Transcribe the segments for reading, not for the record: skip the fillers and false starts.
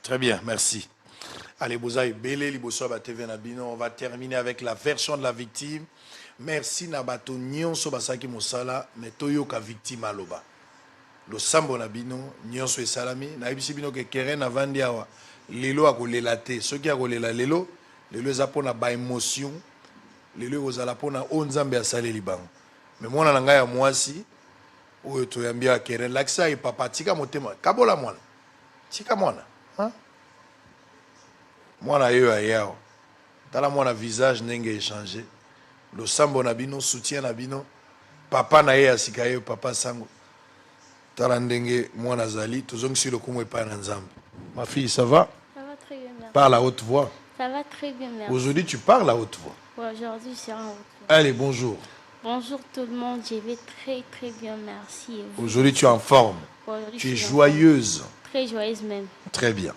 Très bien, merci. Allez, Bozaï, Belé, Libosoba TV Nabino. On va terminer avec la version de la victime. Merci Nabato Nyon Sobasaki Mosala, mais Toyoka victime aloba. Le sambo Nabino, Nyon Soe Salami, Naibisi Bino ke Keren Avandi Awa, Lelo a kolelate. Ceux qui a kolela Lelo, Lelo Zapona ba émotion, Lelo Ozalapona Onzambe a salé libango. Mais moi, na ngaya mwasi, Oyo Toyambia Keren, Laksa et Papa, Tika Motema, Kabola Mwana, Tika Mwana. Moi, je suis mon visage n'a échangé. Le sambo nabino, soutien nabino. Papa na ye asikaye, papa sango. Talandenge, moi nazali. Toujours sur le coup, pas nzambe. Ma fille, ça va? Ça va très bien, merci. Parle à haute voix. Ça va très bien, merci. Aujourd'hui, tu parles à haute voix. Ouais, aujourd'hui, c'est en haute voix. Allez, bonjour. Bonjour tout le monde, je vais très très bien, merci. Aujourd'hui, tu es en forme. Tu es joyeuse. Très joyeuse même. Très bien.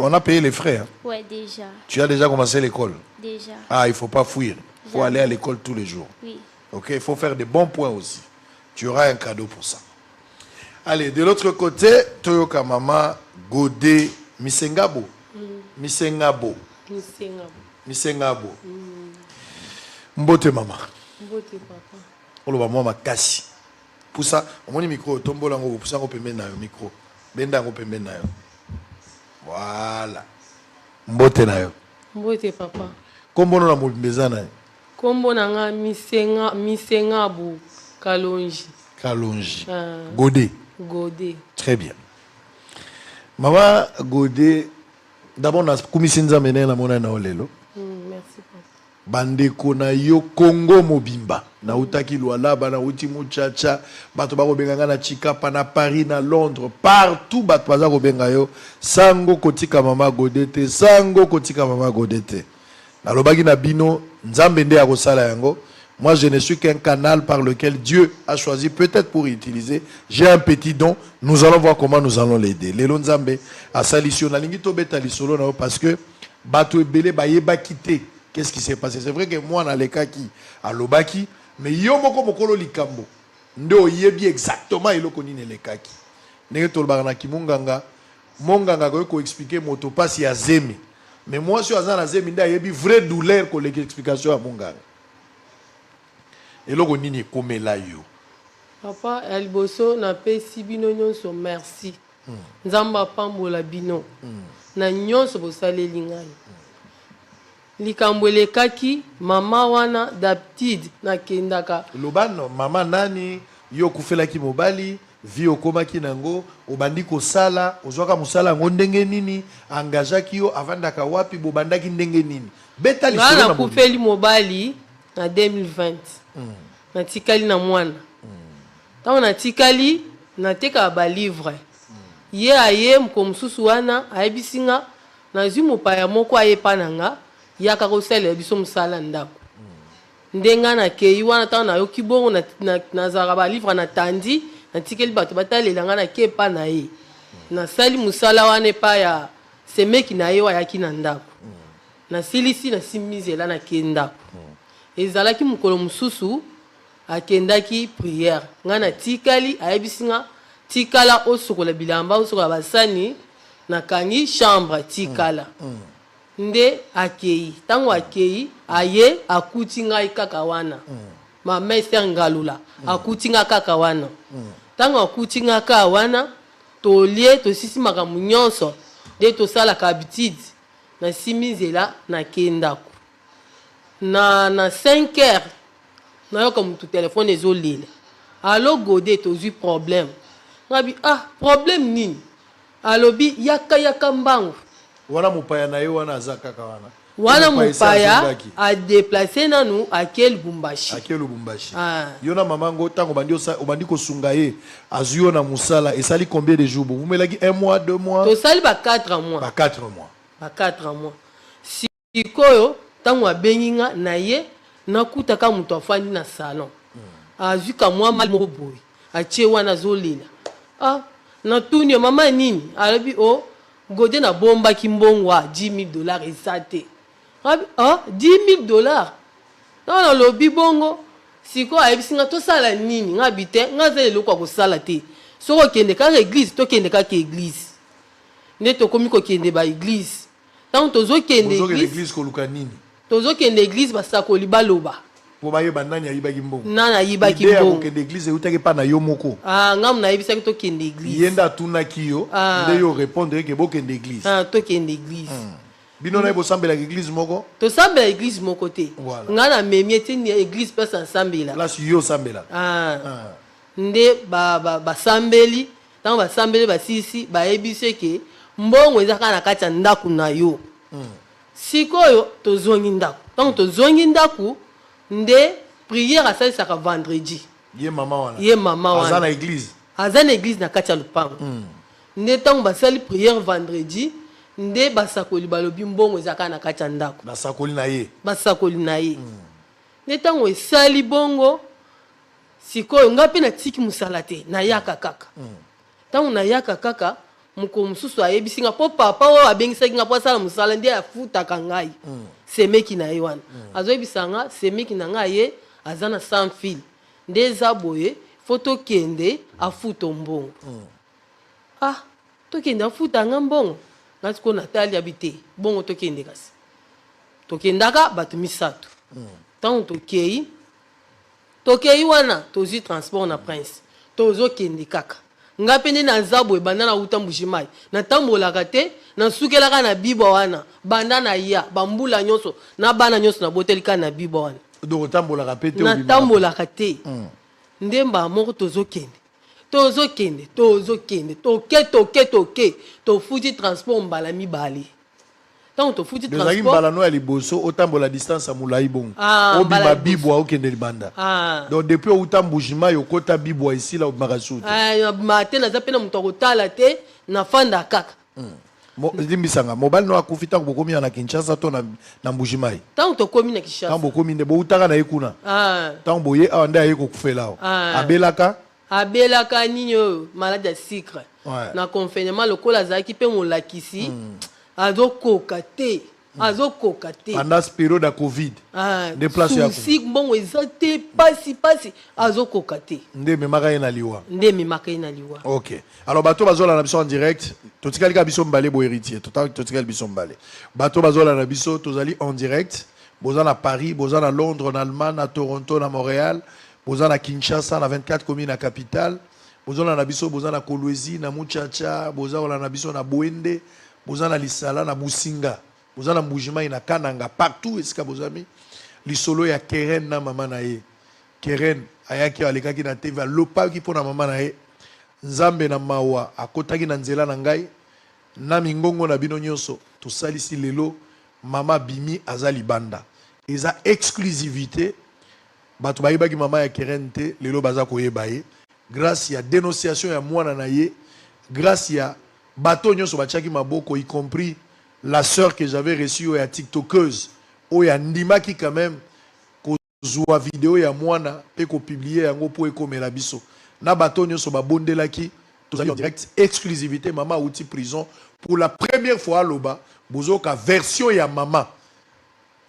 On a payé les frais. Hein? Ouais, déjà. Tu as déjà commencé l'école? Déjà. Ah, il ne faut pas fuir. Il faut aller à l'école tous les jours. Oui. Ok, il faut faire des bons points aussi. Tu auras un cadeau pour ça. Allez, de l'autre côté, Toyoka Mama Godé Misengabo. Misengabo. Misengabo. Mbote Mama. Mbote Papa. Oloba Mama Kasi. Pour ça, on a micro, tombo lango, pour ça on peut mettre un micro. Benda on peut mettre un. Voilà. Mbote na yo. Mbote Papa. Kombo na mbeza na yo. Kombo na nga Misengabo Kalonji. Kalonji. Godé. Godé. Très bien. Maman Godé, d'abord na kumisinza mene na mona na olelo. Merci Papa. Bandeko na yo Congo mobimba. Na utaki Lualaba na uti muchacha, bato ba kobenga na Chikapa na Paris na Londres, partout bato baza kobenga yo sango kotika mama Godete, sango kotika mama Godete. Na lobaki na bino nzambe nde akosala yango. Moi je ne suis qu'un canal par lequel Dieu a choisi peut-être pour utiliser. J'ai un petit don, nous allons voir comment nous allons l'aider. Lelo nzambe asalisio na lingi to beta lisolo na parce que bato ebele ba yeba quitter. Qu'est-ce qui s'est passé? C'est vrai que moi na leka ki a lobaki mais yo moko mokolo likambo ndo yebi exactement eloko nini lekaki ndenge tolobaka na kimonganga monganga ko expliquer moto passe ya zemi mais moi sur azana zemi nda yebi vraie douleur ko leki explication ya monganga eloko nini komela yo Papa Elboso na pesi bino nyonso merci nzamba pambola bino na nyonso bosaleli ngai likambo elekaki mama wana d'aptitude na kendaka lobano mama nani yo kufelaki mobali vi okomaki nango obandi kosala ozwaka musala ngo ndenge nini engagaki yo avandaka wapi bobandaki ndenge nini beta lisolo na kufeli mobali na 2020 na tikali na mwana tango na tikali na teka ba livre ye aye mkomsusu wana ayebisinga na zwi mopaya moko ayepa nanga yaka kosala biso musala ndako ndenga na kei wana tango na yoki bongo na zara ba livre na tandi na tikeli bato batalela nga na kepa na ye na sali musala wana epa ya semeki na ye wayaki na ndako na silisi na simizela na ke ndako ezalaki mokolo mosusu akendaki prière nga na tikali ayebisinga tikala osokola bilamba osokola basani na kangi chambre tikala nde akei tango akei aye akuti ngai kaka wana ma mère ngalula akuti nga kaka wana tango akuti nga kaka wana tolie tosisi makambo nyonso nde tosalaka habitude na simizela na kendako na 5 heures nayoka mutu telefone ezolela alo Godé tozwi problème ngabi problème nini alobi yaka mbangu wana mupaya na yo wana azaka wana mupaya a déplacer nanu akel Lubumbashi yona mamango tango obandi kosunga ye azuyo na musala esali combien de jours vous melaki 1 mois 2 mois to sali ba 4 mois ba 4 mois ba 4 mois sikoyo tango abenginga na ye nakutaka mutu afandi na salon azuka mwa mal moko boy atie wana zolela na tuni mama nini alobi Godé na bomba kimbongo $10,000 esate. $10,000. Na lobi bongo siko ayebisinga to sala nini ngabite ngazele lokwa ko sala te. Soko kende ka église to kende ka église. nde tokomi kokende ba église ntango tozokende église koluka nini tozokende église basakoli baloba po bayeba nani ayibaki mbongo nani ayibaki mbongo kokende église eutaki pa na yo moko ngamu nayebisaki tokende église yenda atunaki yo nde yo répondre ke bokende église tokende église bino na bosambelaka église moko tosambela église moko te nga na memi etini église mpe ansambela place yo osambela nde basambeli ntango basambeli basisi bayebisi ke mbongo eza kaka na kati ya ndako na yo sikoyo tozongi ndako ntango tozongi ndako nde priere asalisaka vendredi ye mama wana aza na église na kati ya lupango nde ntango basali priere vendredi nde basakoli balobi mbongo eza kaka na kati ya ndako basakoli na ye nde ntango esali bongo sikoyo nga mpe natiki mosala te nayaka kaka ntango nayaka kaka moko mosusu ayebisi nga mpo papa oyo abengisaki nga mpo asala mosala nde afutaka ngai semeki na ye wana azoyebisa nga semeki na ngai ye aza na sans fil nde eza boye fo tokende afuta mbongo tokende afuta nga mbongo nga sikoyo natali yabi te bongo tokende kasi tokendaka bato misato ntango tokei wana tozwi transport na prince tozokende kaka nga mpe nde naza boye banda nauta mbujimai natambolaka te nasukelaka na bibwa wana banda na ya bambula nyonso na bana nyonso nabotelika na bibwa wana natambolaka te nde mbala moko tozokende tofuti transport mbala mibale ntango tofuti transport mbala no ya liboso otambola distance ya molai bongo obima bibwa okende libanda donc depuis outa mbujima yokota bibwa esila obimaka su te naza mpe na moto akotala te nafanda kaka limbisanga mobali no akufi ntango bokomi na Kinshasa to na mbujimai ntango tokomi na Kinshasa ntango bokomi nde boutaka na ye kuna ntango boye awa nde aye kokufela awa abelaka nini oyo malade ya sucre na confinement lokola azalaki mpe molakisi azokoka te pendant ce période ya covid nde place ya susi mbongo eza te pasi azokoka te nde memaka ye na liwa ok alors bato bazolanda na biso en direct totikali ka biso mbale bo héritier totikali biso mbale bato bazolanda na biso tozali en direct boza na Paris boza na Londres na Allemagne na Toronto na Montréal boza na Kinshasa na 24 communes na capitale boza na biso boza na Kolwezi na Muchacha boza na biso na Bwende boza na Lisala na Musinga boza na Mbujimai na Kananga partout esika bozami lisolo ya Keren na mama na ye Keren ayaki alekaki na TV lopaki pona mama na ye nzambe na mawa akotaki na nzela na ngai na mingongo na bino nyonso tosalisi lelo mama bimi azali banda eza exclusivité bato bayebaki mama ya Keren te lelo baza koyeba ye grâce ya dénonciation ya mwana na ye grâce ya bato nyonso batiaki maboko y compris la sœur que j'avais reçue ya tiktokeuse oya ndimaki quand même kozwa vidéo ya mwana pe ko publier yango po ekomela biso na bato nyonso babondelaki tozali en direct exclusivité mama outi prison pour la première fois loba bozoka version ya mama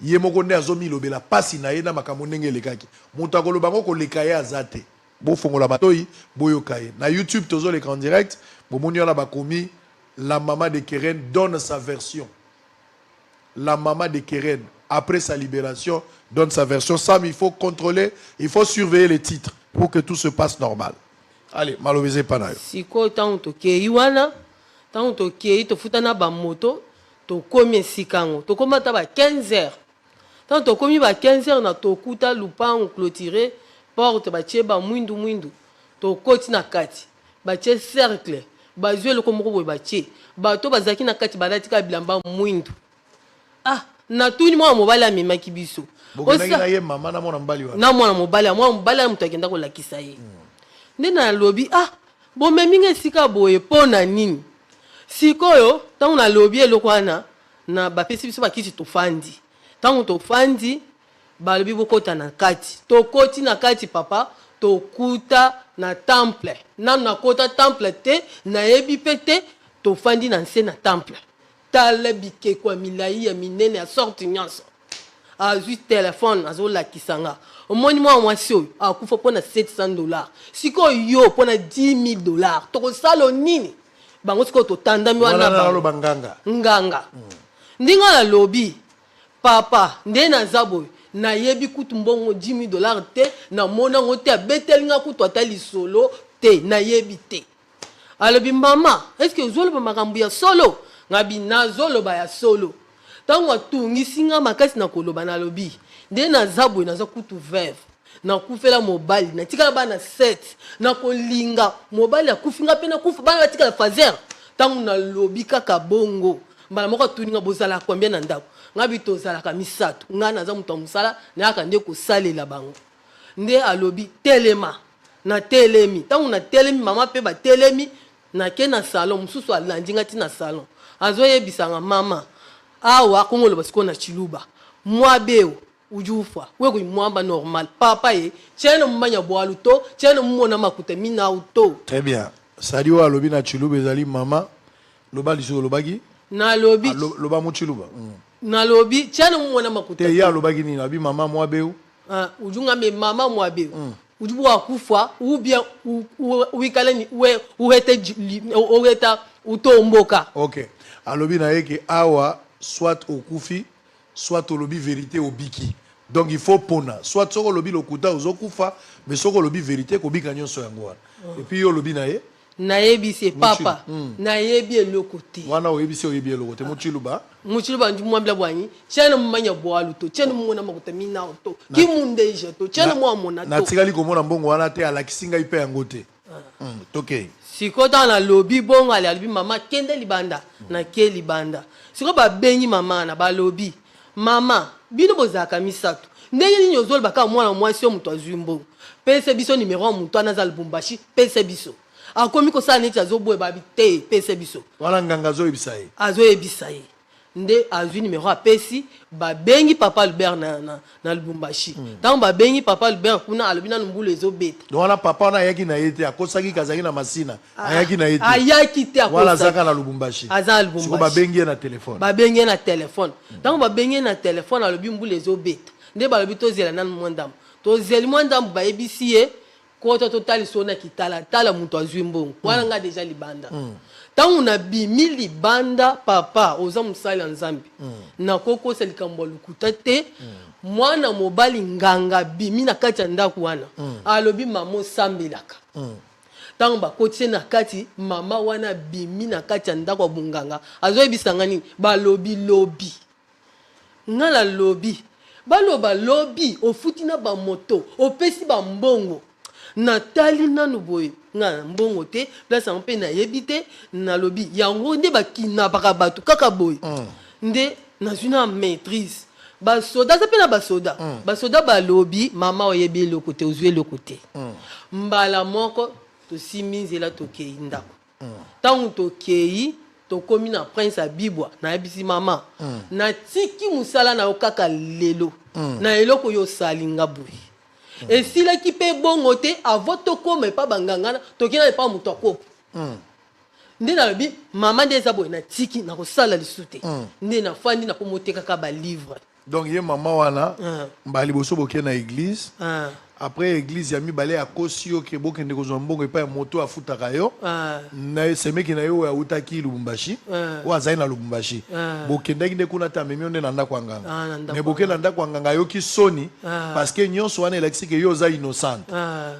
ye moko nde azomi lobela pasi na ye na makambo ndenge elekaki moto akoloba ngo koleka ye azate bofongola batoyi boyoka ye na YouTube tozoleka en direct bomoni wana bakomi la maman de Keren donne sa version. La maman de Keren, après sa libération, donne sa version. Sam, il faut contrôler, il faut surveiller les titres pour que tout se passe normal. Allez, malobézé panayo. Si ko tango to kei wana, tango to kei to futana ba moto, to komi sikango, to komata ba 15 heures. Tango to komi ba 15 heures na to kuta lupango clôturé, porte ba cheba mwindu, to koti na kati, ba che cercle. Bazwe le komoko boy batie bato bazaki na kati balatika bilamba mwindu na tuni mwa mobali amemaki biso na ye mama na mwana mbali wana na mwana mobali mutu akenda kolakisa ye nde na lobi bomemi nga esika boye mpo na nini sikoyo ntango na lobi eloko wana na bapesi biso bakiti tofandi ntango tofandi balobi bokota na kati tokoti na kati papa tokuta na temple nanu nakota temple te nayebi pe te tofandi na nse na temple tala bikeko ya milai ya minene ya sorte nyonso azwi telefone azolakisa nga omoni mwa mwasi oyo akufa mpo na $700 sikoyo yo mpo na $10,000 tokosala nini bango siko totandami wana bango banganga nganga ndinga la lobby papa nde naza boye nayebi kutu mbongo $10,000 te namona ngo te abetelinga kutu ata lisolo te nayebi te alobi mama est-ce que ozoloba makambo ya solo ngabi nazoloba ya solo ntango atungisi nga makasi na koloba nalobi nde naza boye naza kutu veuve nakufela mobali natikala bana 7 nakolinga mobali akufi nga mpe nakufa bana batikala fazer ntango nalobi kaka bongo mbala moko atuninga bozalaka combien na ndako ngabi tozalaka misato nga naza moto ya mosala nayaka nde kosalela bango nde alobi telema na telemi ntango na telemi mama mpe batelemi nake na salon mosusu alandi nga ti na salon azoyebisanga mama awa kongoloba sikoyo na chiluba mwa beo ujufa weko mwamba normal papa ye tiene mmanya bwalu to tiene mmona makuta mina auto. Très bien. Sadi wa lobi na chiluba ezali mama loba liso lobaki na lobi loba mu chiluba na lobi tiene mmona makuta te ya lobaki ni lobi mama mwa beo ujunga me mama mwa beo ujubu akufa ou bien uikaleni ueta utomboka. OK. Alobi na yeke awa soit okufi soit olobi vérité obiki. Donc il faut pona soit soko lobi lokuta ozokufa mais soko lobi vérité kobika nyonso yango wana. Et puis yo lobi na ye nayebi se papa nayebi eloko te wana oyebi se oyebi eloko te mochiluba ndi mwambla bwanyi tiene mmanya bwalu to tiene mmona makuta mina auto ki mundeje to tiene mwa mona to natikali komona mbongo wana te alakisinga ipe yango te toke sikota na lobi bongo ali alibi mama kende libanda na ke libanda siko babengi mama na balobi mama bino bozaka misato ndenge nini ozolo baka mwana mwasi yo muto azwi mbongo pese biso numéro ya muto anaza Lubumbashi pese biso akomi kosala neti azoboye babi te pese biso wana nganga azoyebisa ye azoyebisa ye nde azwi numéro apesi babengi papa Albert na Lubumbashi ntango babengi papa Albert kuna alobi nanu mbula ezobeta wana papa wana ayaki na ye te akosaki kazaki na masina ayaki na ye te ayaki te wala azaka na Lubumbashi aza na Lubumbashi siko babengi ye na telefone babengi ye na telefone ntango babengi ye na telefone alobi mbula ezobeta nde balobi tozela nanu mwa ndambo tozeli mwa ndambo bayebisi ye kota totali sona kitala tala muto azwi mbongo wana nga deja libanda tangu na bimi libanda papa oza musali nzambi na koko se likambo lukuta te mwana mobali nganga bimi na kati ya ndako wana alobi mama sambelaka tangu bakoti na kati mama wana bimi na kati ya ndako ya bunganga azoyebisanga nini balobi lobi ngala lobi baloba lobi ofuti na ba moto opesi ba mbongo natali nanu boye nga mbongo te place mpe na yebi te na lobi yango nde bakina baka bato kaka boye nde nazwi na maîtrise basoda za pe na basoda balobi mama oyebi eloko te ozwi eloko te mbala moko tosimi nzela tokei ndako ntango tokei tokomi na prince abibwa nayebisi mama natiki mosala na yo kaka lelo na eloko yo osali nga boye esilaki mpe bongo te avo tokoma epa bangangana tokina epa moto akopo nde nalobi mama nde eza boye natiki nakosala lisu te nde nafandi nakomotekaka balivre. Donc ye mama wana mbali boso boke na église après église ya mibale ya kosi yo ke bokende kozwa mbongo epa ya moto afutaka yo na semeki na yo autaki Lubumbashi o azali na Lubumbashi bokendaki nde kuna ta memi nde na ndako ya nganga me bokende na ndako ya nganga yoki soni parce que nyonso wana elakisi ke yo oza innocent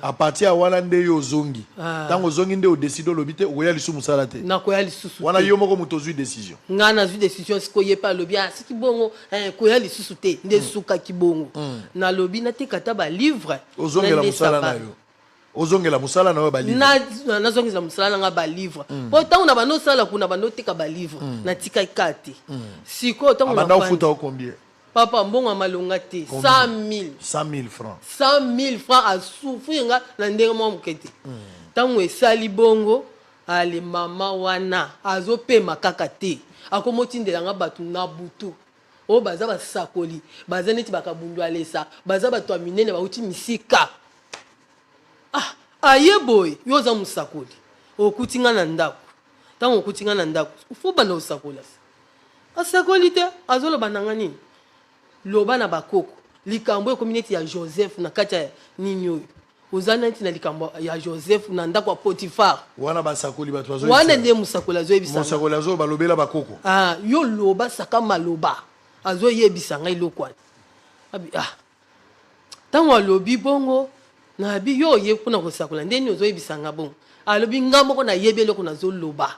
à partir ya wana nde yo ozongi ntango ozongi nde odeside olobi te okoya lisu mosala te nakoya lisusu wana yo moko moto ozwi décision nga nazwi décision sikoye pa alobi siki bongo koya lisusu te nde sukaki bongo nalobi natekata balivre ozongela musala na yo ozongela musala na yo balivre nazongela musala nga balivre po tango na bano sala kuna bano teka balivre natika kati siko tango na ufuta o combien papa mbongo malonga te 100,000 francs 100,000 francs asufu nga na ndenge mwa mokete tango esali bongo ale mama wana azopema kaka te akomotindela nga bato na butu o baza basakoli baza neti bakabundu alesa baza bato ya minene bauti misika aye boye yo oza musakoli okutinga na ndako ntango okutinga na ndako ufo banda osakola asakoli te azoloba nanga nini loba na bakoko likambo ekomi neti ya Joseph na kati ya nini oyo ozana ntina likambo ya Joseph na ndako ya Potifar wana basakoli bato bazo wana nde musakoli azoyebisa musakoli azo balobela bakoko yo loba saka maloba azoyebisa ngai lokwana abi ntango alobi bongo nabi yo oye mpona kosakola ndeni ozoyebisa nga bongo alobi nga moko nayebi eloko nazoloba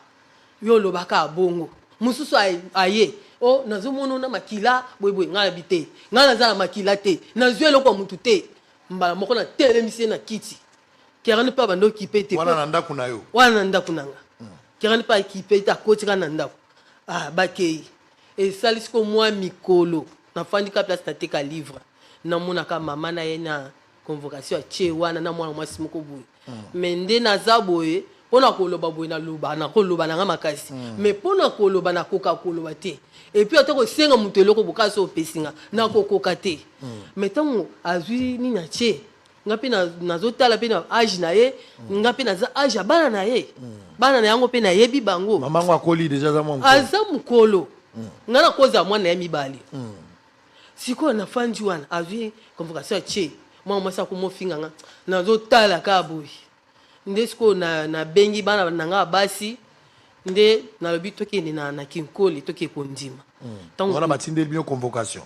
yo olobaka bongo mosusu aye nazomona na makila boyeboye ngai nabi te ngai naza na makila te nazwi eloko ya mutu te mbala moko na telemisi ye na kiti kerani mpe abanda okipe te wana na ndako na yo wana na ndako na nga kerani mpe akipe te akotika na ndako bakei esali siko mwa mikolo nafandi ka place nateka livre namonaka mama na ye na convocation ya tie wana na mwana mwasi moko boye me nde naza boye mpona koloba boye naloba nakoloba nanga makasi me mpona koloba nakoka koloba te epuis ata kosenga moto eloko bokasi opesinga nakokoka te me ntango azwi nini atie nga mpe nazotala mpe na age na ye nga mpe naza age ya bana na ye bana na yango mpe nayebi bango mamango akoli deja aza mokolo nga nakozala mwana ya mibale sikoyo nafandi wana azwi convocation ya tie mwana mwasi akomofinga nga nazotala ka boye nde sikoyo nabengi bana nanga basi nde nalobi tokende na kinkoli toke kondima wana batindeli bino convocation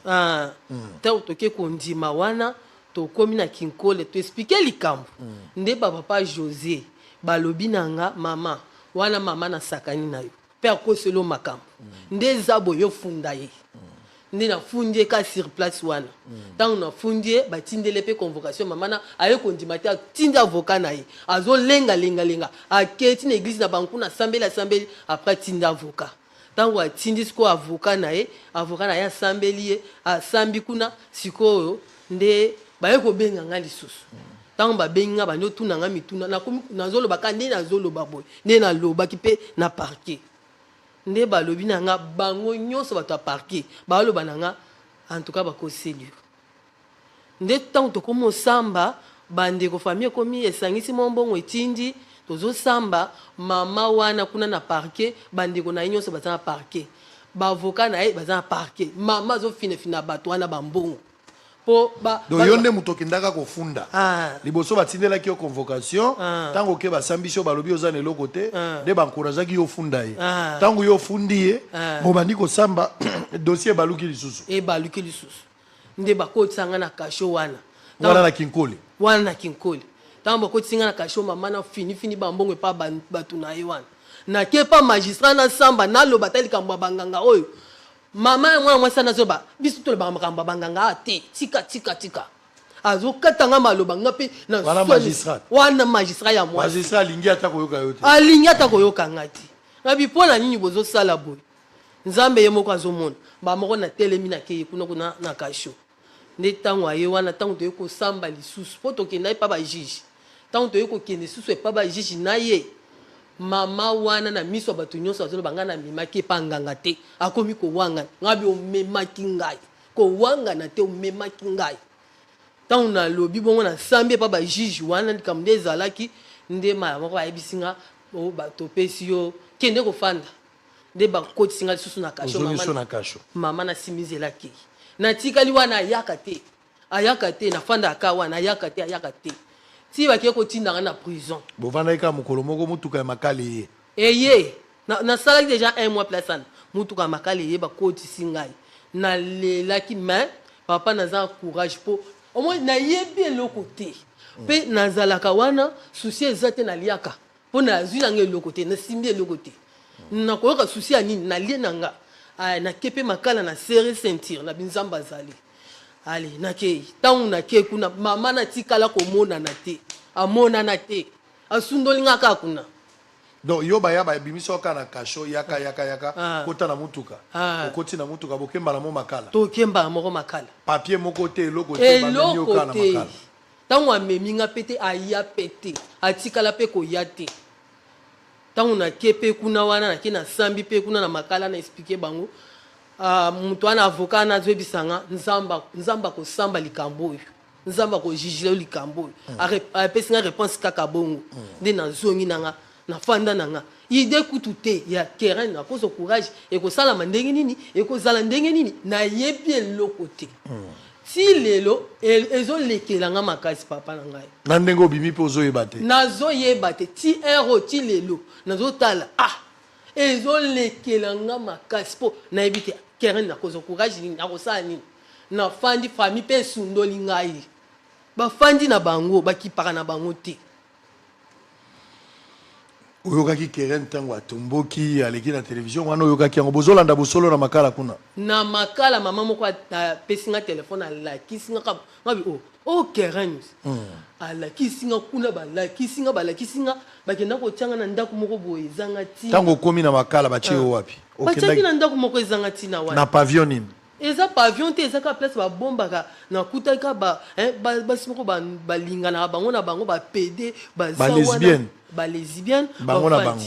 ntango toke kondima wana tokomi na kinkole toexplike likambo nde bapapa José balobi nanga mama wana mama nasakani na yo mpe akoselo makambo nde eza boye ofunda ye nde nafundi ye ka sur place wana ntango nafundi ye batindele mpe convocation mama na aye kondima te atindi avocat na ye azolengalengalenga aketi na église na bango kuna asambeli apres atindi avocat ntango atindi sikoyo avocat na ye asambeli ye asambi kuna sikoyo nde baye kobenga nga lisusu ntango babengi nga bandi otuna nga mituna nazoloba ka nde nazoloba boye nde nalobaki mpe na parquet nde balobi na nga bango nyonso bato ya parquet baloba na nga en tout cas bakoselure nde ntango tokomi osamba bandeko famille ekomi esangisi mwa mbongo etindi tozosamba mama wana kuna na parquet bandeko na ye nyonso baza na parquet baavocat na ye baza na parquet mama azofinafina bato wana bambongo donc yo nde moto okendaka kofunda liboso batindelaki yo convocation ntango oke basambisi yo balobi oza na eloko te nde baencourageaki yo ofunda ye ntango yo ofundi ye bobandi kosamba dossier ebaluki lisusu nde bakotisanga na kasho wana na kinkoli ntango bakotisinga na kasho mama na finifini bambongo epa bato na ye wana nakepa magistrat nasamba naloba ta likambo ya banganga oyo mama ya mwana mwasi nazoba biso tolobaka makambo ya banganga te tika azokatanga maloba nga mpe wana magistrat ya mwasi alingi ata koyoka yo te alingi ata koyoka nga te nabi mpo na nini bozosala boye nzambe ye moko azomona bamoko natelemi nakeye kuna na kasho nde ntango aye wana ntango toye kosamba lisusu mpo tokenda ye pa bajuge ntango toye kokende lisusu epa bajuge na ye mama wana na miso ya bato nyonso bazoloba ngai namemaki epa nganga te akomi kowangana ngabi omemaki ngai kowangana te omemaki ngai ntango nalobi bongo nasambi epa bajuge wana likambo nde ezalaki nde mala moko bayebisi nga topesi yo kende kofanda nde bakotisi nga lisusu na kasho mama nasimizelaki natikali wana ayaka te nafanda aka wana ayaka te ti bakie kotindanga na prison bovandaki ka mokolo moko mutuka ya makale ye eye nasalaki déjà 1 mois place ana mutuka ya makale ye bakotisi ngai nalelaki mais papa naza courage mpo omoi nayebi eloko te mpe nazalaka wana susi eza te naliaka mpo nazwi nanga eloko te nasimbi eloko te nakoyoka susi ya nini nalie nanga nakepe makala na serre ceinture na binzamba azali ale nakei ntango nakei kuna mama natikala komonana te amonana te asundoli nga kaka kuna donc yo baya babimisi oka na kasho yaka kota na mutuka okoti na mutuka bokembala mo makala tokembala moko makala papier moko te eloko te bamemi oka na makala ntango amemi nga mpe te aya mpe te atikala mpe koya te ntango nake mpe kuna wana nake nasambi mpe kuna na makala na explike bango moto wana avocat wana azoyebisanga nzamba kosamba likambo oyo nzamba kojijile likambo oyo apesi nga réponse kaka bongo nde nazongi nanga nafanda nanga ide kutu te ya terrain nakoso courage ekosalama ndenge nini ekozala ndenge nini nayebi eloko te ti lelo ezolekelanga makasi papa na ngai na ndenge obimi mpe ozoyeba te nazoyeba te ti ero ti lelo nazotala ezolekelanga makasi mpo nayebi te Keren nakozwa courage nini nakosala nini nafandi famille mpe esundoli ngai bafandi na bango bakipaka na bango te oyokaki Keren ntango atomboki aleki na télévision wana oyokaki yango bozolanda bosolo na makala kuna na makala mama moko apesi nga telefone alakisi nga ngabi Keren alakisi nga kuna balakisi nga bakenda kotyanga na ndako moko boye ezanga tina ntango okomi na makala batie yo wapi batyaki na ndako moko ezanga tina wana na pavillon nini eza pavillon te ezaka place babombaka nakutaka basi moko balingana na bango bapede balesbienne balesbienne bango na bango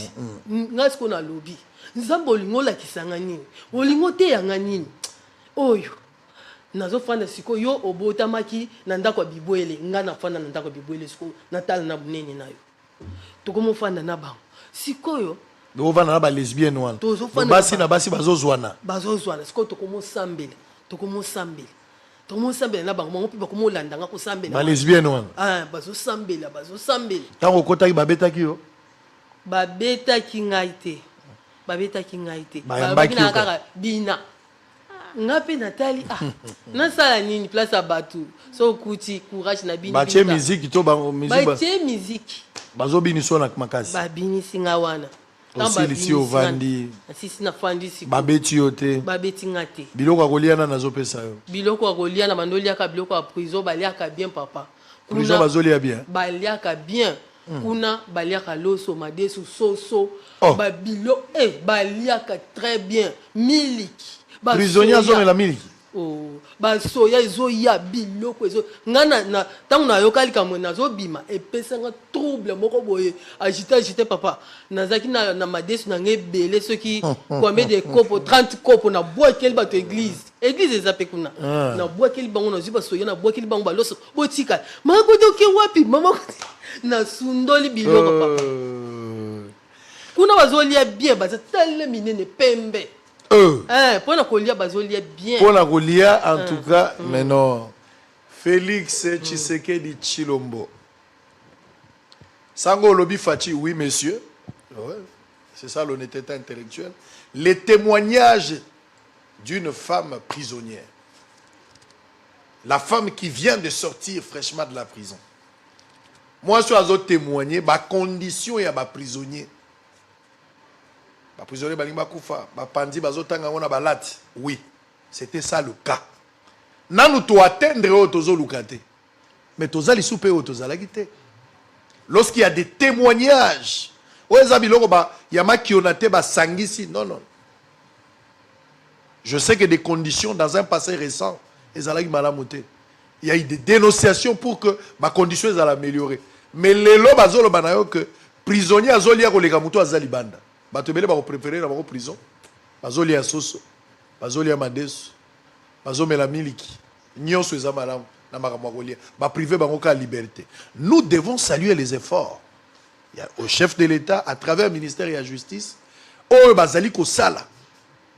nga siko nalobi nzambe olingo olakisanga nini olingo teyanga nini oyo nazofanda sikoyo yo obotamaki na ndako ya bibwele nga nafanda na ndako ya bibwele sikoyo natala na bunene na yo tokomofanda na bango sikoyo ovanda na balesbienne wana basi na basi bazozwana sikoyo tokomosambela na bango bango mpe bakomolandanga kosambela balesbienne wana bazosambela ntango okotaki babetaki yo babetaki ngai te bayambaki yo kaka bina nga mpe natali nasala nini place ya bato so okuti courage na bini batie miziki to batie miziki bazobiniso na makasi babinisi nga wana osilisi ovandi asisi nafandi siko babeti yo te babeti nga te biloko ya kolia nani azopesa yo biloko ya kolia na bandoliaka biloko ya prison baliaka bien papa prison bazolia bien baliaka bien kuna baliaka loso madesu soso babilo baliaka très bien miliki prisonnier azomela miliki basoya ezoya biloko nga ntango nayoka likambo nazobima epesanga trouble moko boye agite papa nazalaki na madesu na ngai ebele soki combien de kopo 30 kopo nabwakeli bato église eza mpe kuna nabwakeli bango nazwi basoya nabwakeli bango baloso botika makoti oke wapi mama nasundoli biloko papa kuna bazolia bien baza tale minene pembe pour kolia bazolia bien pour kolia en tout cas mais non Félix Tshisekedi Tshilombo sango lobi Fachi oui monsieur ouais, c'est ça l'honnêteté intellectuelle les témoignages d'une femme prisonnière, la femme qui vient de sortir fraîchement de la prison. Moi je suis témoigner ma condition et ma prisonnier. Prisonnier balinga kufa ba pandi bazotanga ngona balati. Oui, c'était ça le cas. Nanu to atteindre otozo lukate. Mais tozali soupe otozalaki te. Lorsqu'il y a des témoignages, oza biloko ba yama kionate ba sangisi non. Je sais que des conditions dans un passé récent, ezalaki malamote. Il y a eu des dénonciations pour que ma condition soit améliorée. Mais les lois bazolo banayo que prisonnier azolia ko leka muto azali banda. Bato bele ba ko préférer na ba prison. Bazolia soso, bazolia madesu, bazomela miliki. Nyonso eza malamu na makamwa kolia. Ba privé bango ka liberté. Nous devons saluer les efforts. Il y a au chef de l'État à travers le ministère de la Justice, oh bazali ko sala.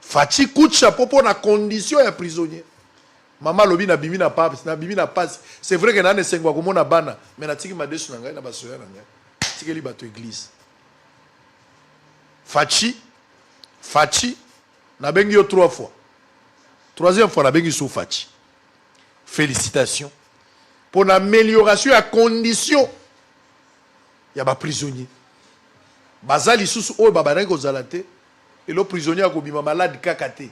Fachi coup chapeau pour la condition ya prisonnier. Maman lobi na bimi na passe. C'est vrai que na ne sengwa ko mona bana, mais na tiki madesu na ngai na basoya na ngai. Tiki li bato église. Fachi na bengi yo 3 fois. Troisième fois na bengi sou Fachi. Félicitations pour l'amélioration à condition. Il y a des prisonniers. Bazali sous o babana ko zalate et le prisonnier a kobima malade kakate.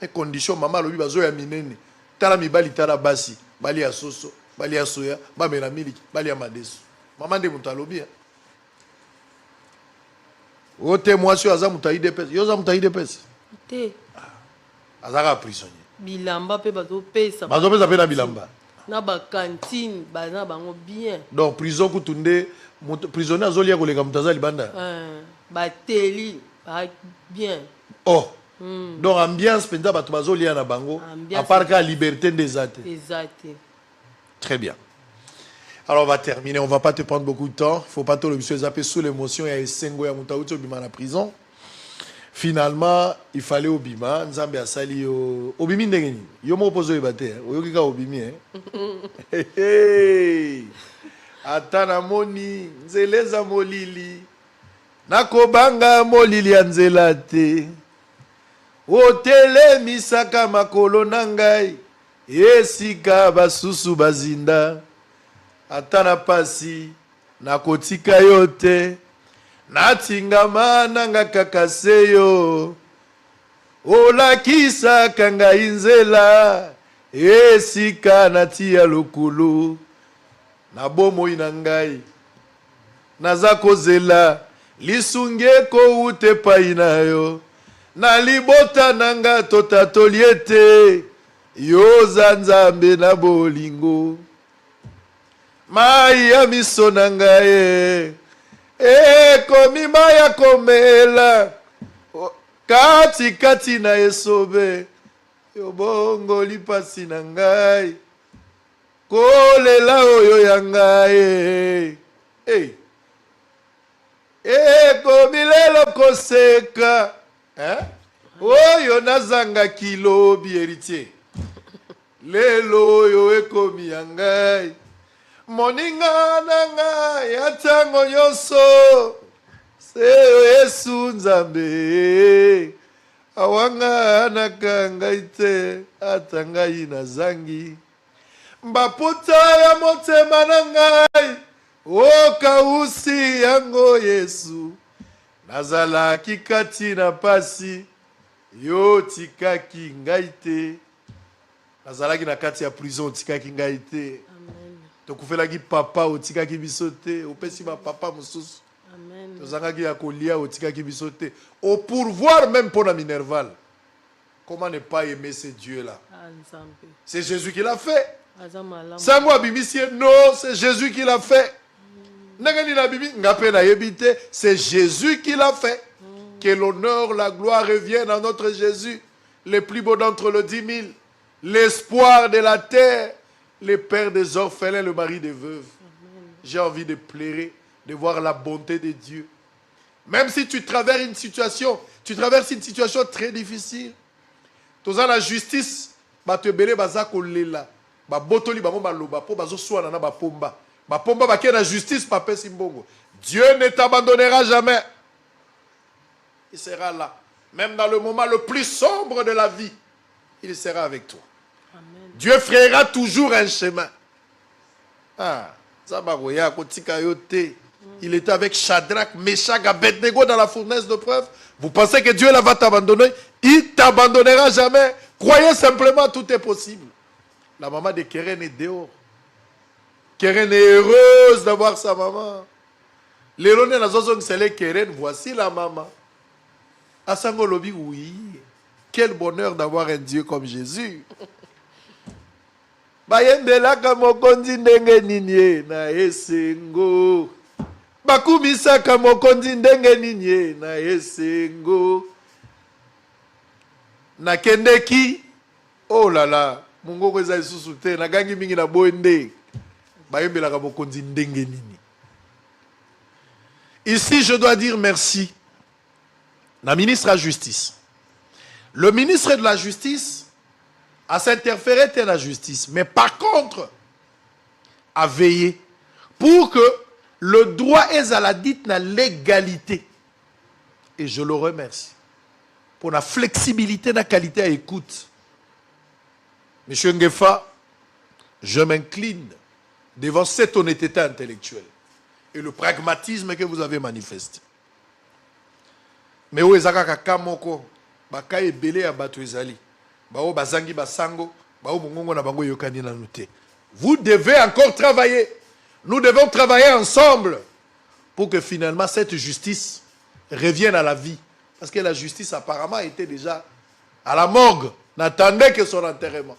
Et condition maman lobi bazo ya minene. Tala mibali tala basi, bali ya soso, bali ya soya, ba mela miliki, bali ya madesu. Maman de mutalobi. Ote moi sur aza mutayi de pes. Yo za mutayi de pes. Te. Azaka prisonnier. Bilamba pe bazo pesa. Bazo pesa pe na bilamba. Na ba cantine bana bango bien. Donc prison kutunde prisonnier azolia ko leka mutaza libanda. Ba teli ba bien. Oh. Donc ambiance penza bato bazolia na bango à part que la liberté des athées. Exact. Très bien. Alors on va terminer, on va pas te prendre beaucoup de temps. Il faut pas te le monsieur zapper sous l'émotion et Sengo ya mutauto bima na prison. finalement il fallait obima nzambe asali yo obimi ndenge nini yo mo pozo ebate oyoki ka obimi ata namoni nzela eza molili nakobanga molili ya nzela te otelemisaka makolo na ngai esika basusu bazinda ata na pasi nakotika yo te natingama nanga kaka seyo olakisaka ngai nzela esika natia lokulu na bomoi na ngai naza kozela lisungi ekowuta epai na yo na libota nanga totatoli ete yoza nzambe na bolingo mai ya miso na ngai ekomi mai ya komela kati na esobe yobongoli pasi na ngai kolela oyo ya ngai ekomi lelo koseka oyo nazanga kilobi héritier lelo oyo ekomi ya ngai moninga na ngai ya ntango nyonso seyo yesu nzambe awanga naka ngai te ata ngai nazangi mbaputa ya motema na ngai okausi yango yesu nazalaki kati na pasi yo tikaki ngai te nazalaki na kati ya prison otikaki ngai te tokufelaki papa otikaki biso te opesi bapapa mosusu tozangaki ya kolia otikaki biso te au pourvoir même pour la Minerval. Comment ne pas aimer ce Dieu là? C'est Jésus qui l'a fait. Sango abimisie non, c'est Jésus qui l'a fait. Nagani la Bible ngape na yebite, c'est Jésus qui l'a fait. Que l'honneur, la gloire reviennent à notre Jésus, le plus beau d'entre les 10 000, l'espoir de la terre, le père des orphelins, le mari des veuves. J'ai envie de pleurer, de voir la bonté de Dieu. Même si tu traverses une situation très difficile. Toza la justice, ba te belé baza kolela, ba botoli ba momba loba po bazo swana na ba pomba. Ba pomba ba ke na justice pa pesi mbongo. Dieu ne t'abandonnera jamais. Il sera là. Même dans le moment le plus sombre de la vie, il sera avec toi. Amen. Dieu frayera toujours un chemin. Ah, Zabaroya kotika yote. Il était avec Shadrach, Meshach, Abednego dans la fournaise de preuve. Vous pensez que Dieu là va t'abandonner? Il ne t'abandonnera jamais. Croyez simplement, tout est possible. La maman de Keren est dehors. Keren est heureuse d'avoir sa maman. L'élonné n'a pas c'est Keren, voici la maman. Asango Lobi, oui. Quel bonheur d'avoir un Dieu comme Jésus. Bayendela kamokonzi ndenge ninye na esengo. Bakumisaka mokonzi ndenge ninye na esengo. Nakendeki, oh là là, mungo kweza isusu te, nagangi mingi na boende. Bayembelaka mokonzi ndenge nini. Ici, je dois dire merci. La ministre de la Justice. Le ministre de la Justice a s'interféré dans la justice, mais par contre, a veillé pour que le droit est à la dite na légalité. Et je le remercie pour la flexibilité, la qualité à écoute. Monsieur Ngefa, je m'incline devant cette honnêteté intellectuelle et le pragmatisme que vous avez manifesté. Mais où est-ce que baka ebele ya bato ezali bao bazangi basango bao mongongo na bango yokani na noté. Vous devez encore travailler. Nous devons travailler ensemble pour que finalement cette justice revienne à la vie. Parce que la justice apparemment était déjà à la morgue, n'attendait que son enterrement.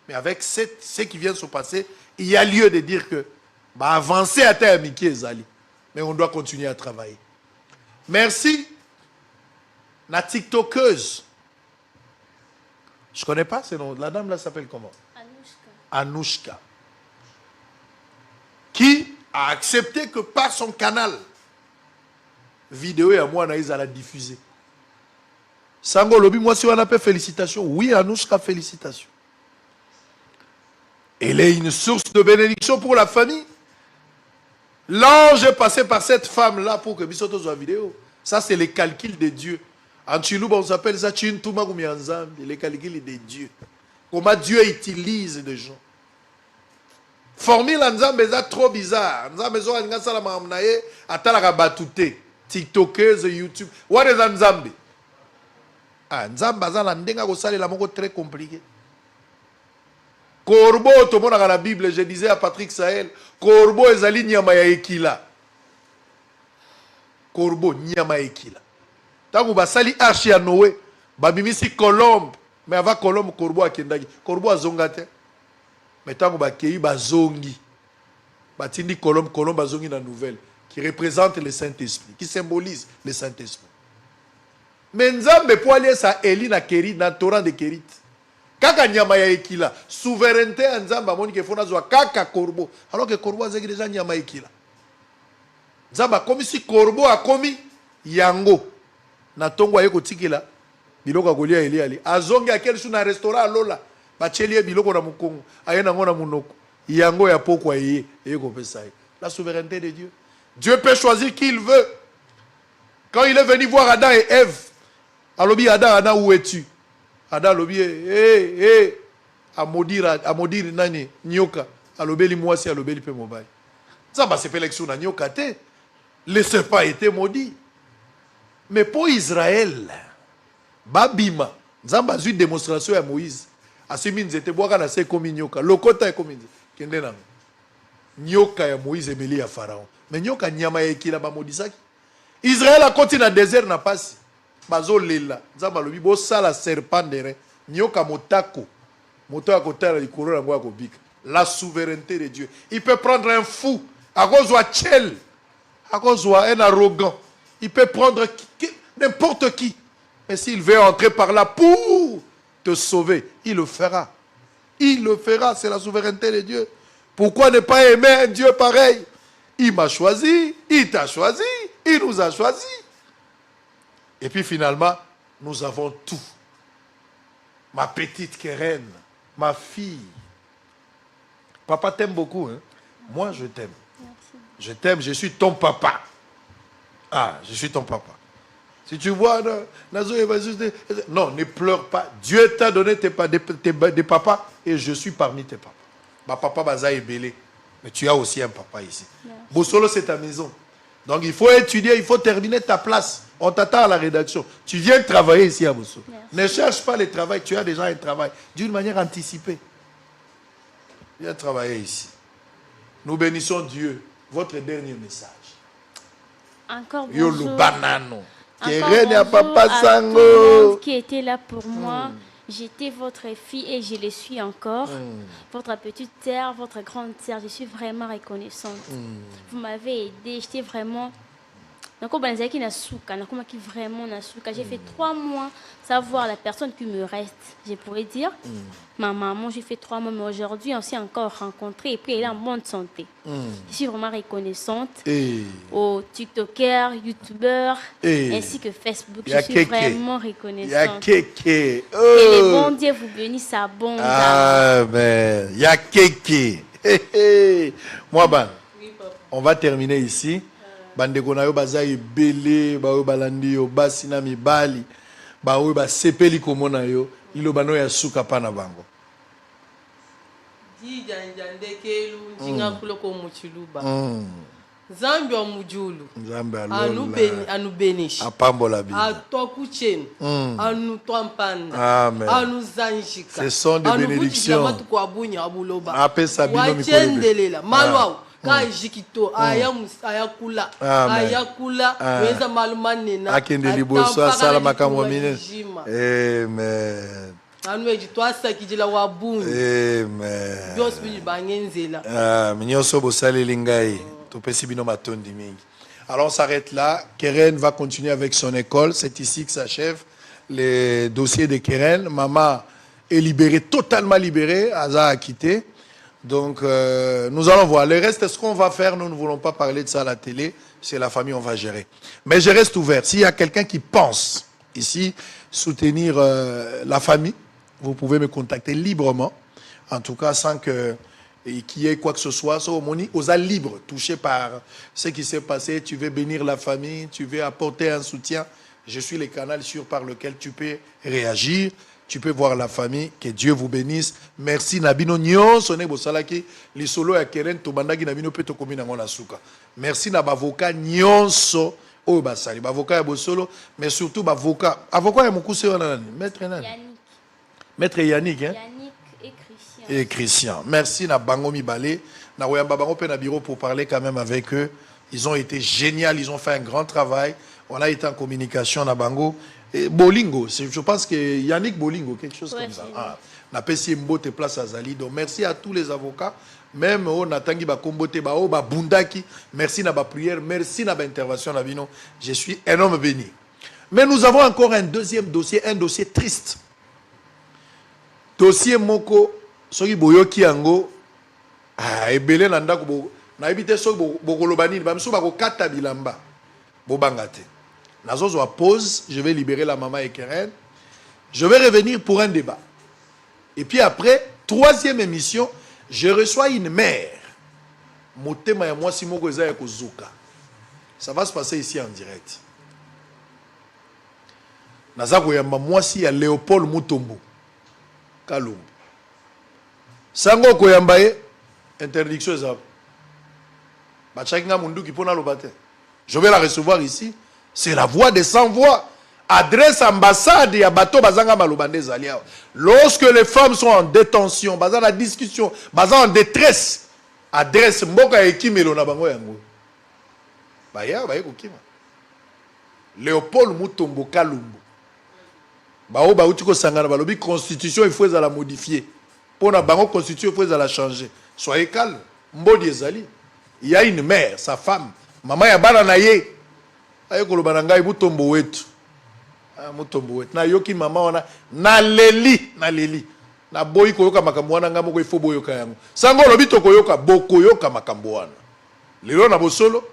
Mais avec ce qui vient de se passer, il y a lieu de dire que avancer à terre Mickey ezali. Mais on doit continuer à travailler. Merci. La TikTokeuse. Je ne connais pas ce nom. La dame là s'appelle comment? Anouchka. Qui a accepté que par son canal vidéo et à moi, Anaïs, à la diffuser. Sango lobi, moi si on appelle félicitations. Oui, Anouchka, félicitations. Elle est une source de bénédiction pour la famille. L'ange est passé par cette femme-là pour que Bissoto soit vidéo. Ça, c'est les calculs de Dieu. En Chilouba, on s'appelle ça Chintuma Gumianzambi, les calculs de Dieu. Comment Dieu utilise des gens. Formule Nzambe est trop bizarre. Nzambe zo nga sala mamnaye atalaka batute. TikTokers, YouTube. What is Nzambe? Ah, Nzambe azala ndenga ko salela moko très compliqué. Corbeau, tout le monde dans la Bible, je disais à Patrick Sahel, Corbeau ezali nyama ya ekila. Corbeau nyama ekila. Tango basali archi ya Noé, babimisi colombe, mais avant colombe corbeau akendaki. Corbeau azongate. Mais tango bakei bazongi. Batindi colombe bazongi na nouvelle qui représente le Saint-Esprit, qui symbolise le Saint-Esprit. Mais Nzambe po aller sa Eli na Kérit na Torah de Kérit. Kaka nyama ya ekila, souveraineté ya Nzambe amoni ke fona zwa kaka corbeau, alors que corbeau azeki déjà nyama ekila. Nzambe komi si corbeau akomi yango. Na tongo aye kotikela biloko akolia eli ali. Azongi akeli su na restaurant alola. Bachelie biloko na mukongo, aye na ngona munoko. Yango ya pokwa eye kopesa. La souveraineté de Dieu. Dieu peut choisir qui il veut. Quand il est venu voir Adam et Ève, alobi Adam, où es-tu? Adam alobi a maudire nani nyoka, alobeli mwasi alobeli pe mobile. Ça va se élection na nyoka te. Le serpent était maudit. Mais pour Israël, babima, Nzamba zui démonstration à Moïse. Asimi nzete boaka na se komi nyoka, lokota e komi kende na nyoka ya Moïse emeli ya Pharaon. Mais nyoka nyama ya ekila ba modisaki. Israël a continué dans le désert na pasi. Bazo lela. Nzamba lobi bo sala serpent dere. Nyoka motako. Moto ya kotala likoro na ngwa kobika. La souveraineté de Dieu. Il peut prendre un fou. À cause de Tchel. À cause de un arrogant. Il peut prendre n'importe qui. Mais s'il veut entrer par là pour te sauver, il le fera. Il le fera. C'est la souveraineté de Dieu. Pourquoi ne pas aimer un Dieu pareil? Il m'a choisi, il t'a choisi, il nous a choisi. Et puis finalement, nous avons tout. Ma petite Keren, ma fille. Papa t'aime beaucoup, hein? Moi, je t'aime. Je t'aime, je suis ton papa. Ah, je suis ton papa. Si tu vois, non, ne pleure pas. Dieu t'a donné des papas et je suis parmi tes papas. Ma papa Baza est belé. Mais tu as aussi un papa ici. Bossolo, c'est ta maison. Donc il faut étudier, il faut terminer ta place. On t'attend à la rédaction. Tu viens travailler ici à Bossolo. Ne cherche pas le travail, tu as déjà un travail. D'une manière anticipée. Viens travailler ici. Nous bénissons Dieu. Votre dernier message. Encore Yo bonjour. le banano. Encore bonjour à tout le monde qui était là pour moi. J'étais votre fille et je le suis encore. Votre petite sœur, votre grande sœur, je suis vraiment reconnaissante. Vous m'avez aidé, j'étais vraiment... Donc, j'ai fait 3 mois sans voir la personne qui me reste. Je pourrais dire, ma maman, j'ai fait 3 mois, mais aujourd'hui, on s'est encore rencontrés et puis elle est en bonne santé. Je suis vraiment reconnaissante aux TikTokers, YouTubeurs, ainsi que Facebook. Je suis vraiment reconnaissante. Et le bon Dieu vous bénisse abondamment. Amen. Ya keke. Moi, on va terminer ici. Bandeko na yo bazayi belé ba yo balandi yo basi na mibali ba yo ba sepeli komona yo ilo bano ya suka pana bango di janjande kelu njinga kuloko muchiluba Zambi wa mujulu Zambi anu benishi apambola bi atokuchenu anu twampanda amen anu zanjika ce sont des bénédictions kwa abuloba apesa bino mikolo wachendelela malwa kajikito ayakula weza malumanena akende liboso asala makambo mine amen anu ejitwasa kijila wabunyi amen byose bili bangenzela minyoso bosaleli ngai topesi bino matondi mingi. Alors on s'arrête là. Keren va continuer avec son école. C'est ici que s'achève les dossiers de Keren. Maman est libérée, totalement libérée. Aza a quitté. Donc, nous allons voir. Le reste, ce qu'on va faire, nous ne voulons pas parler de ça à la télé. C'est la famille, on va gérer. Mais je reste ouvert. S'il y a quelqu'un qui pense ici, soutenir la famille, vous pouvez me contacter librement. En tout cas, sans que qu'il y ait quoi que ce soit. Aux a libre, touché par ce qui s'est passé. Tu veux bénir la famille, tu veux apporter un soutien. Je suis le canal sûr par lequel tu peux réagir. Tu peux voir la famille. Que Dieu vous bénisse. Merci Nabino Nyon. Sonne Bosalaki. Les solos à Keren Tobandagi Nabino Peto Komina Monasuka. Merci Nabavoka Nyonso. Oh Basali. Bavoka Bosolo. Mais surtout Bavoka. Avoka Yamoukousse Maître Yannick. Maître Yannick. Hein? Yannick et Christian. Et Christian. Merci na Bango Mibale. Na Weyamba Bango Pena Bureau pour parler quand même avec eux. Ils ont été géniaux. Ils ont fait un grand travail. On a été en communication na Bango. Et Bolingo, je pense que Yannick Bolingo, quelque chose comme ça. Na pesi mbote place à Zali. Donc merci à tous les avocats. Même on a tangi ba kombote ba o ba bundaki. Merci na ba prière, merci na ba intervention na bino. Je suis un homme béni. Mais nous avons encore un deuxième dossier, un dossier triste. Dossier moko soki boyoki yango ebele na ndako na ebite soki bokolobani ba mso ba ko kata bilamba bo bangate. Nazozo à pause, je vais libérer la maman et Keren. Je vais revenir pour un débat. Et puis après, troisième émission, je reçois une mère. Motema ya moi simoko eza ya kozuka. Ça va se passer ici en direct. Nazako ya moi si ya Léopold Mutombo. Kalumbu. Sango koyamba ye interdiction eza. Bachaki mundu ki pona lobate. Je vais la recevoir ici. C'est la voix des sans-voix. Adresse ambassade ya bato bazanga malobande zalia. Lorsque les femmes sont en détention, bazan la discussion, bazan en détresse, adresse mboka ekimelo na bango yango. Baya ko kima. Léopold Mutombo Kalumbu. Bao ba uti ko sangana balobi constitution il faut la modifier. Pour na bango constitution il faut la changer. Soyez calme. Mbodi ezali. Il y a une mère, sa femme, maman ya bana na ye. Ayo kolobana ngai Mutombo wetu. Mutombo wetu. Na yoki mama wana na leli na boyi koyoka makambo wana ngamo ko ifo boyoka yango. Sango lobi to koyoka boko yoka makambo wana. Lelo na bosolo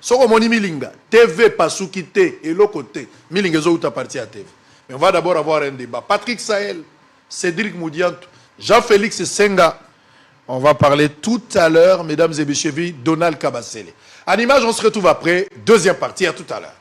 soko moni milinga TV pasuki te eloko te. Milinga zo uta parti à TV. Mais on va d'abord avoir un débat. Patrick Sahel, Cédric Moudiantou, Jean-Félix Senga. On va parler tout à l'heure, mesdames et messieurs, Donald Kabasele. En image, on se retrouve après. Deuxième partie, à tout à l'heure.